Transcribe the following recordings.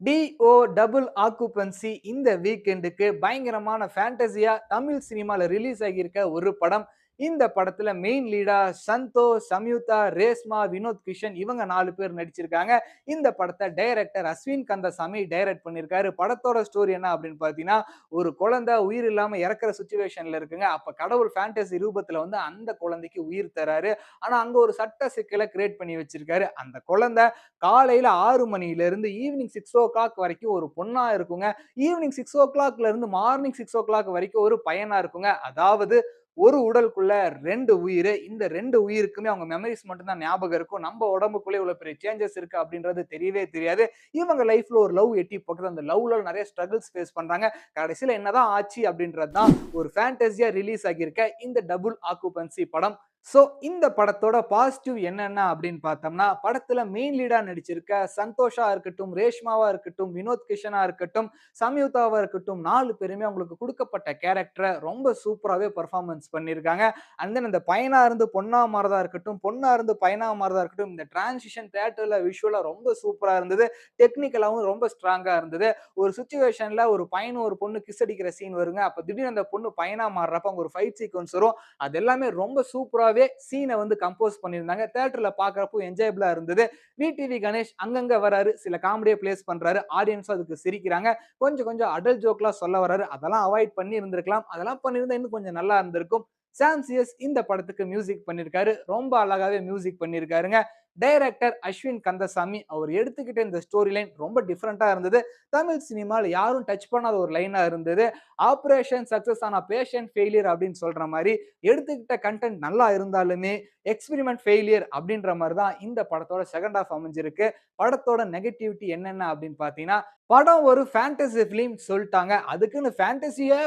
DO double occupancy இந்த வீக்கெண்டுக்கு பயங்கரமான ஃபேண்டஸியா தமிழ் சினிமால ரிலீஸ் ஆகியிருக்க ஒரு படம். இந்த படத்துல மெயின் லீடா சந்தோஷ், சம்யுக்தா, ரேஷ்மா, வினோத் கிஷன் இவங்க 4 பேர் நடிச்சிருக்காங்க. இந்த படத்த டைரக்டர் அஸ்வின் கந்தசாமி டைரக்ட் பண்ணியிருக்காரு. படத்தோட ஸ்டோரி என்ன அப்படின்னு பார்த்தீங்கன்னா, ஒரு குழந்தை உயிர் இல்லாம இறக்குற சிச்சுவேஷன்ல இருக்குங்க. அப்ப கடவுள் ஃபேண்டஸி ரூபத்துல வந்து அந்த குழந்தைக்கு உயிர் தராரு. ஆனா அங்க ஒரு சட்ட சிக்கல கிரியேட் பண்ணி வச்சிருக்காரு. அந்த குழந்தை காலையில 6 மணியிலிருந்து ஈவினிங் 6:00 வரைக்கும் ஒரு பொண்ணா இருக்குங்க. ஈவினிங் 6:00 இருந்து மார்னிங் 6:00 வரைக்கும் ஒரு பையனா இருக்குங்க. அதாவது ஒரு உடலுக்குள்ள 2 உயிரு. இந்த 2 உயிருக்குமே அவங்க மெமரீஸ் மட்டும் தான் ஞாபகம் இருக்கும். நம்ம உடம்புக்குள்ள இவ்வளவு பெரிய சேஞ்சஸ் இருக்கு அப்படின்றது தெரியவே தெரியாது. இவங்க லைஃப்ல ஒரு லவ் எட்டி போகுது. அந்த லவ்ல நெறைய ஸ்ட்ரகிள்ஸ் ஃபேஸ் பண்றாங்க. கடைசியில என்னதான் ஆச்சு அப்படின்றது தான் ஒரு ஃபேண்டஸியா ரிலீஸ் ஆகியிருக்க இந்த டபுள் ஆக்குபன்சி படம். சோ இந்த படத்தோட பாசிட்டிவ் என்னென்ன அப்படின்னு பார்த்தோம்னா, படத்துல மெயின் லீடா நடிச்சிருக்க சந்தோஷா இருக்கட்டும், ரேஷ்மாவா இருக்கட்டும், வினோத் கிஷனா இருக்கட்டும், சம்யுக்தாவா இருக்கட்டும் 4 பேருமே அவங்களுக்கு குடுக்கப்பட்ட கேரக்டர ரொம்ப சூப்பராவே பெர்ஃபார்மன்ஸ் பண்ணியிருக்காங்க. அண்ட் தென் அந்த பையனா இருந்து பொண்ணா மாறுதா இருக்கட்டும், பொண்ணா இருந்து பையனா மாறுதா இருக்கட்டும், இந்த டிரான்சிஷன் தியேட்டர்ல விஷுவலா ரொம்ப சூப்பரா இருந்தது. டெக்னிக்கலாவும் ரொம்ப ஸ்ட்ராங்கா இருந்தது. ஒரு சிச்சுவேஷன்ல ஒரு பையனும் ஒரு பொண்ணு கிஸ் அடிக்கிற சீன் வருங்க. அப்ப திடீர்னு அந்த பொண்ணு பையனா மாறுறப்ப அங்க ஒரு ஃபைட் சீக்வென்ஸ் வரும். அது எல்லாமே ரொம்ப சூப்பராவே சீனை வந்து கம்போஸ் பண்ணியிருந்தாங்க. தியேட்டர்ல பார்க்கறப்போ என்ஜாயபிளா இருந்தது. விடிவி கணேஷ் அங்கங்க வராரு. சில காமெடிய பிளேஸ் பண்றாரு. ஆடியன்ஸும் அதுக்கு சிரிக்கிறாங்க. கொஞ்சம் கொஞ்சம் அடல்ட் ஜோக்லாம் சொல்ல வராரு. அதெல்லாம் அவாய்ட் பண்ணி இருந்திருக்கலாம். அதெல்லாம் பண்ணியிருந்தா இன்னும் கொஞ்சம் நல்லா இருந்திருக்கும். சாம் சிஎஸ் இந்த படத்துக்கு மியூசிக் பண்ணியிருக்காரு. ரொம்ப அழகாவே மியூசிக் பண்ணியிருக்காருங்க. டைரக்டர் அஸ்வின் கந்தசாமி அவர் எடுத்துக்கிட்ட இந்த ஸ்டோரி லைன் ரொம்ப டிஃபரெண்டா இருந்தது. தமிழ் சினிமால யாரும் டச் பண்ணாத ஒரு லைனா இருந்தது. ஆப்பரேஷன் சக்சஸ் ஆனா பேஷண்ட் ஃபெயிலியர் அப்படின்னு சொல்ற மாரி எடுத்துக்கிட்ட கன்டென்ட் நல்லா இருந்தாலுமே எக்ஸ்பெரிமெண்ட் ஃபெயிலியர் அப்படின்ற மாதிரி தான் இந்த படத்தோட செகண்ட் ஹாஃப் அமைஞ்சிருக்கு. படத்தோட நெகட்டிவிட்டி என்னென்ன அப்படின்னு பார்த்தீங்கன்னா, படம் ஒரு ஃபேண்டசி ஃபிலிம் சொல்ட்டாங்க. அதுக்குன்னு ஃபேண்டசிய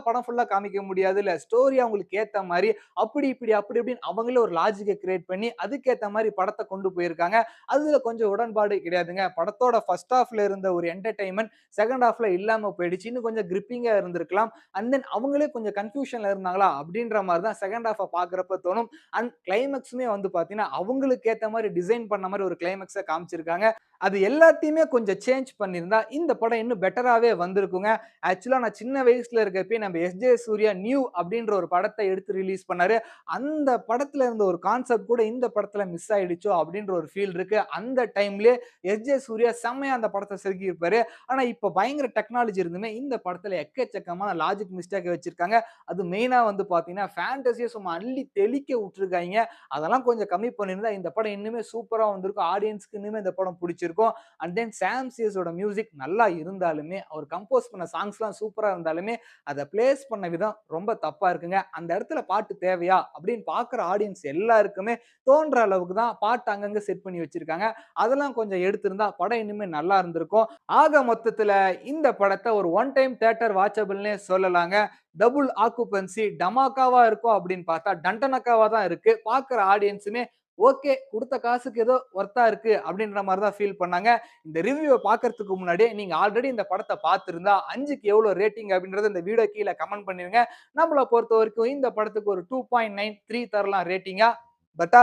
படம் ஃபுல்லா காமிக்க முடியாதுல்ல. ஸ்டோரி அவங்களுக்கு ஏத்த மாரி அப்படி இப்படி அப்படி இப்படின்னு அவங்களே ஒரு லாஜிக்க கிரியேட் பண்ணி அதுக்கேத்த மாரி படத்த கொண்டு போயிருக்காங்க. அதுல கொஞ்சம் உடன்பாடு கிடையாதுங்க. படத்தோட ஃபர்ஸ்ட் ஹாஃப்ல இருந்த ஒரு என்டர்டெயின்மென்ட் செகண்ட் ஹாஃப்ல இல்லாம போயிடுச்சு. இன்னும் கொஞ்சம் கிரிப்பிங்கா இருந்திருக்கலாம். அண்ட் தென் அவங்களே கொஞ்சம் கன்ஃப்யூஷன்ல இருந்தாங்களா அப்படின்ற மாரி தான் செகண்ட் ஹாஃப்ப பார்க்கிறப்ப தோணும். அண்ட் கிளைமாக்ஸுமே வந்து பார்த்தீங்கன்னா, அவங்களுக்கு ஏத்த மாரி டிசைன் பண்ண மாரி ஒரு கிளைமாக்ஸ காமிச்சிருக்காங்க. அது எல்லாத்தையுமே கொஞ்சம் சேஞ்ச் பண்ணியிருந்தா, இந்த படம் இன்னும் பெட்டராவே வந்திருக்குங்க. ஆக்சுவலா நான் சின்ன வயசுல இருக்கப்பயே நம்ம எஸ்.ஜே. சூர்யா நியூ அப்படின்ற ஒரு படத்த எடுத்து ரிலீஸ் பண்ணாரு. அந்த படத்துல இருந்த ஒரு கான்செப்ட் கூட இந்த படத்துல மிஸ் ஆயிடுச்சோ அப்படின்ற ஒரு ஃபீல் இருக்கு. அந்த டைம்லயே எஸ்.ஜே. சூர்யா செம்மையா அந்த படத்த செதுக்கியிருப்பாரு. ஆனா இப்ப பயங்கர டெக்னாலஜி இருந்துமே இந்த படத்துல எக்கச்சக்கமான லாஜிக் மிஸ்டேக்க வச்சிருக்காங்க. அது மெயினா வந்து பார்த்தீங்கன்னா, ஃபேண்டஸிய சும்மா அள்ளி தெளிக்க விட்டுருக்காய்ங்க. அதெல்லாம் கொஞ்சம் கம்மி பண்ணியிருந்தா இந்த படம் இன்னுமே சூப்பரா வந்திருக்கும். ஆடியன்ஸ்க்கு இன்னுமே இந்த படம் புடிச்சிருக்கும். அண்ட் தென் சாம் சிஎஸோட மியூசிக் நல்லா இருந்தாலுமே, அவர் கம்போஸ் பண்ண சாங்ஸ்லாம் சூப்பரா இருந்தாலுமே, அத பிளேஸ் பண்ண விதம் ரொம்ப தப்பா இருக்குங்க. அந்த இடத்துல பாட்டு தேவையா? அப்படின்னு பார்க்குற ஆடியன்ஸ் எல்லாருக்குமே தோன்ற அளவுக்கு தான் பாட்டு அங்கங்க செட் பண்ணி வச்சிருக்காங்க. அதெல்லாம் கொஞ்சம் எடுத்திருந்தா படம் இன்னுமே நல்லா இருந்திருக்கும். ஆக மொத்தத்துல இந்த படத்த ஒரு ஒன் டைம் தியேட்டர் வாட்சபிள்னே சொல்லலாங்க. டபுள் ஆக்குபன்சி டமாக்காவா இருக்கும் அப்படின்னு பார்த்தா, டண்டனக்காவா தான் இருக்கு. பார்க்குற ஆடியன்ஸுமே ஓகே குடுத்த காசுக்கு ஏதோ ஒர்த்தா இருக்கு அப்படின்ற மாரி தான் ஃபீல் பண்ணாங்க. இந்த ரிவ்யூவ பார்க்கறதுக்கு முன்னாடியே நீங்க ஆல்ரெடி இந்த படத்த பார்த்திருந்தா 5க்கு எவ்வளோ ரேட்டிங் அப்படின்றத இந்த வீடியோ கீழ கமெண்ட் பண்ணிருங்க. நம்மள பொறுத்தவரைக்கும் இந்த படத்துக்கு ஒரு 2.93 தரலாம் ரேட்டிங்கா. பட்டா